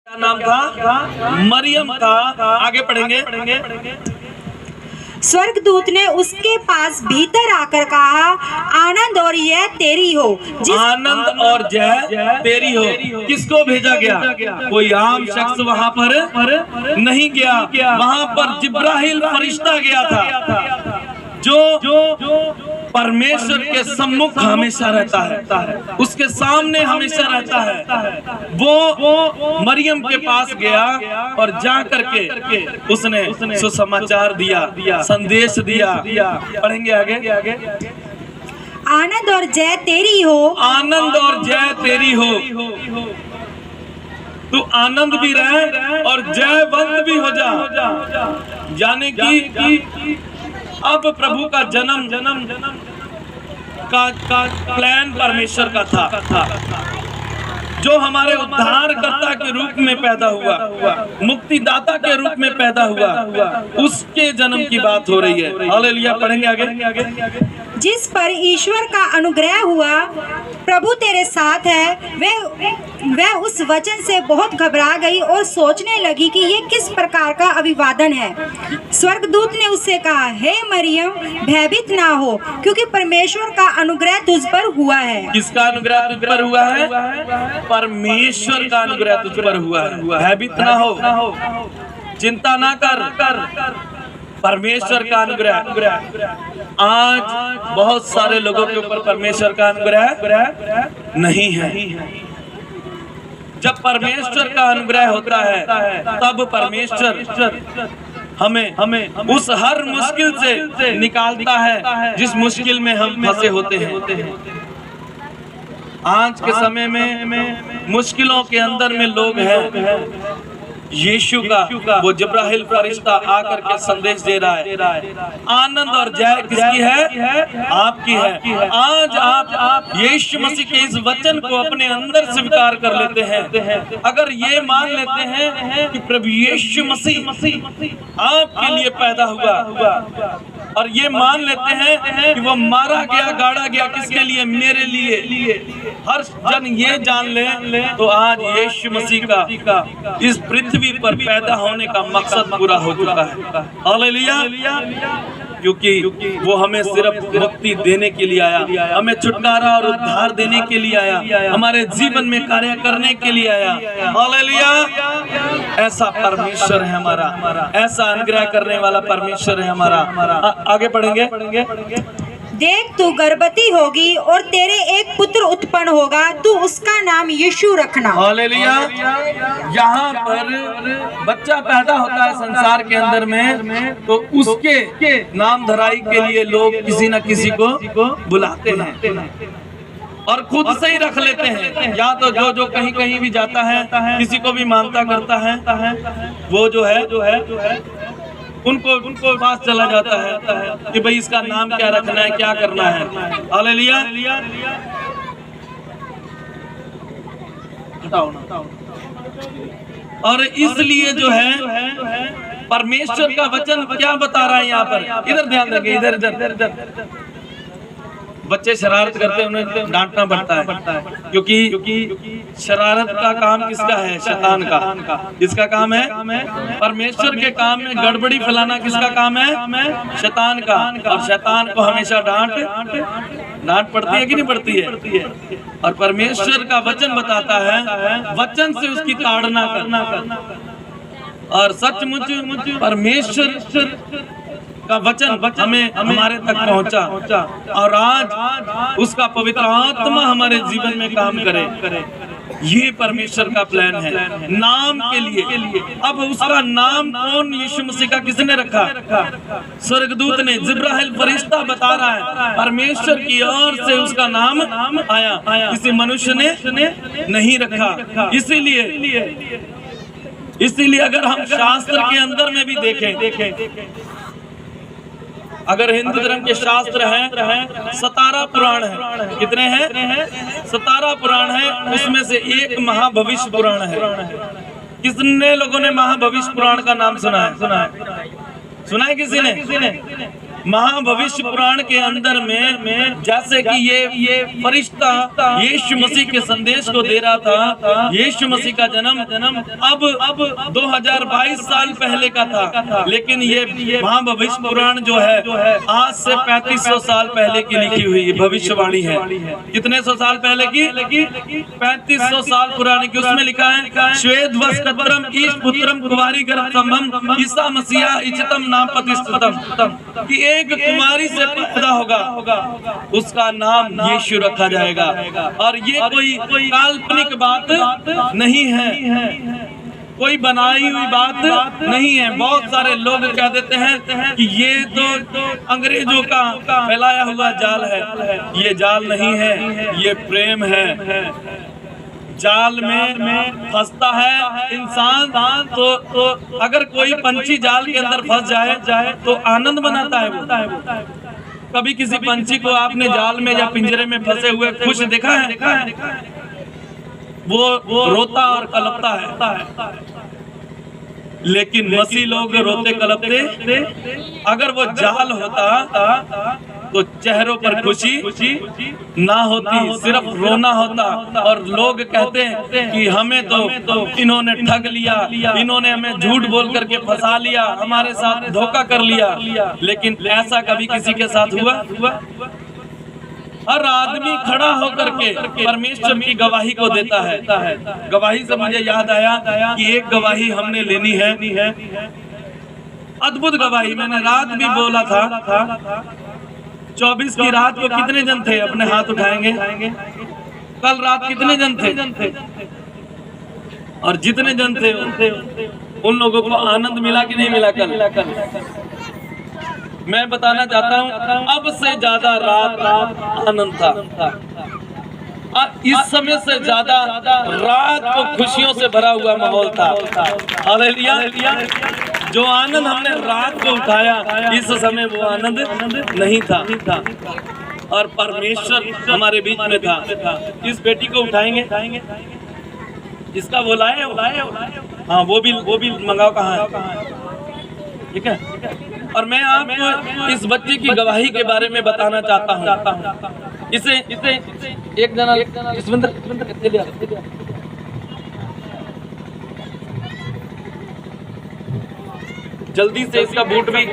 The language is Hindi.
नाम था? मरियम था। आगे पढ़ेंगे। स्वर्गदूत ने उसके पास भीतर आकर कहा, आनंद और जय तेरी हो। आनंद और जय तेरी हो। किसको भेजा गया? कोई आम शख्स वहाँ पर नहीं गया, वहाँ पर जिब्राइल फरिश्ता गया था, जो परमेश्वर के सम्मुख हमेशा रहता है, उसके सामने हमेशा रहता है। वो मरियम के पास गया और जा करके उसने सुसमाचार दिया, संदेश दिया। पढ़ेंगे आगे। आनंद और जय तेरी हो। आनंद और जय तेरी हो। तू आनंद भी रहे और जयवंत भी हो जा। यानी कि अब प्रभु का जन्म का प्लान परमेश्वर का था, जो हमारे उद्धारकर्ता के रूप में पैदा हुआ, मुक्तिदाता के रूप में पैदा हुआ, उसके जन्म की बात हो रही है। हालेलुया। पढ़ेंगे आगे। जिस पर ईश्वर का अनुग्रह हुआ, प्रभु तेरे साथ है। वह उस वचन से बहुत घबरा गई और सोचने लगी कि ये किस प्रकार का अभिवादन है। स्वर्गदूत ने उससे कहा, हे मरियम, भयभीत ना हो, क्योंकि परमेश्वर का अनुग्रह तुझ पर हुआ है। किसका अनुग्रह तुझ पर हुआ है? परमेश्वर का अनुग्रह तुझ पर हुआ है। भयभीत ना हो, चिंता ना कर, परमेश्वर का अनुग्रह। आज बहुत सारे लोगों के ऊपर परमेश्वर का अनुग्रह नहीं है। जब परमेश्वर का अनुग्रह होता है, तब परमेश्वर हमें उस हर मुश्किल से निकालता है जिस मुश्किल में हम फंसे होते हैं। आज के समय में मुश्किलों के अंदर में लोग हैं। यीशु का वो जिब्राइल फरिश्ता आकर के संदेश दे रहा है। आनंद और जय किसकी है? आपकी है। आज आप यीशु मसीह के इस वचन को अपने अंदर स्वीकार कर लेते हैं। अगर ये मान लेते हैं कि प्रभु यीशु मसीह आपके लिए पैदा हुआ, और ये मान लेते हैं कि वो मारा गया, गाड़ा गया, किसके लिए? मेरे लिए। हर जन ये जान ले तो आज यीशु मसीह का इस पृथ्वी पर पैदा होने का मकसद पूरा हो चुका है। हालेलुया। क्योंकि वो हमें सिर्फ मुक्ति देने के लिए आया, हमें छुटकारा और उद्धार देने के लिए आया, हमारे जीवन में कार्य करने के लिए आया। हालेलुया। ऐसा परमेश्वर है हमारा, ऐसा अनुग्रह करने वाला परमेश्वर है हमारा। आगे पढ़ेंगे। देख, तू गर्भवती होगी और तेरे एक पुत्र उत्पन्न होगा, तू उसका नाम यीशु रखना। हालेलुया। यहाँ पर बच्चा पैदा होता है संसार के अंदर में, तो उसके नाम धराई के लिए लोग किसी न किसी को बुलाते हैं और खुद से ही रख लेते हैं। या तो जो कहीं भी जाता है, किसी को भी मानता करता है, वो जो है उनको पास चला जाता है कि भाई इसका नाम क्या रखना है, क्या करना है। हालेलुया। और इसलिए जो है परमेश्वर का वचन क्या बता रहा है यहाँ पर? इधर ध्यान देंगे, इधर। बच्चे शरारत करते हैं, उन्हें डांटना पड़ता है, क्योंकि शरारत का काम किसका है? शैतान का। किसका काम है? परमेश्वर के काम में गड़बड़ी फैलाना किसका काम है? शैतान का। और शैतान को हमेशा डांट पड़ती है कि नहीं पड़ती है? और परमेश्वर का वचन बताता है, वचन से उसकी ताड़ना करना। और सचमुच परमेश्वर का वचन हमें हमारे तक पहुंचा, और आज उसका पवित्र आत्मा हमारे जीवन में काम करे। ये परमेश्वर का प्लान है नाम के लिए। अब उसका नाम कौन? यीशु मसीह का किसने रखा? स्वर्गदूत ने, जिब्राइल फरिश्ता बता रहा है, परमेश्वर की ओर से उसका नाम आया, किसी मनुष्य ने नहीं रखा। इसीलिए अगर हम शास्त्र के अंदर में भी देखें, अगर हिंदू धर्म के शास्त्र हैं, 17 पुराण है। कितने हैं? 17 पुराण है। उसमें से एक महाभविष्य पुराण है। कितने लोगों ने महाभविष्य पुराण का नाम सुना है? सुना है किसी ने? महाभविष्य पुराण के अंदर में जैसे कि ये फरिश्ता यीशु मसीह के संदेश को दे रहा था, यीशु मसीह का जन्म अब 2022 साल पहले का था, लेकिन ये महाभविष्य पुराण जो है आज से 3500 साल पहले की लिखी हुई भविष्यवाणी है। कितने सौ साल पहले की? 3500 साल पुरानी की। उसमें लिखा है श्वेत वस्त्रम ईश पुत्रम कुमारी गर्भम ईसा मसीहा इच्छतम नाम प्रतिष्ठितम, कि एक कुमारी से पैदा होगा, उसका नाम यीशु रखा जाएगा। और ये कोई काल्पनिक बात नहीं है, कोई बनाई हुई बात नहीं है। बहुत सारे लोग कह देते हैं कि ये तो अंग्रेजों का फैलाया हुआ जाल है। ये जाल नहीं है, ये प्रेम है। जाल में फंसता है इंसान तो अगर कोई पंछी जाल के अंदर फंस जाए तो आनंद मनाता है वो। कभी किसी पंछी को आपने जाल में या पिंजरे में फंसे हुए खुश देखा है? वो रोता और कलपता है। लेकिन मसीह लोग रोते कलपते, अगर वो जाल होता तो चेहरों पर खुशी ना होती, सिर्फ रोना होता। और लोग कहते हैं कि हमें तो इन्होंने ठग लिया, इन्होंने हमें झूठ बोल करके फंसा लिया, हमारे साथ धोखा कर लिया। लेकिन ऐसा कभी किसी के साथ हुआ? हर आदमी खड़ा होकर के परमेश्वर की गवाही को देता है। गवाही से मुझे याद आया कि एक गवाही हमने लेनी है, अद्भुत गवाही। मैंने रात भी बोला था 24 की रात को कितने जन थे? अपने हाथ उठाएंगे। कल रात कितने जन थे? और जितने जन थे उन लोगों को आनंद मिला कि नहीं मिला? कल मैं बताना चाहता हूँ, अब से ज्यादा रात आनंद था। इस समय से ज्यादा रात को खुशियों से भरा हुआ माहौल था। हालेलुया। जो आनंद हमने रात को उठाया, इस समय वो आनंद नहीं था। और परमेश्वर हमारे बीच में था। इस बेटी को उठाएंगे, इसका वो लाए। हाँ, वो भी मंगाओ। कहाँ है? ठीक है। और मैं आपको इस बच्चे की गवाही के बारे में बताना चाहता हूँ। इसे एक जना जल्दी से इसका बूट भी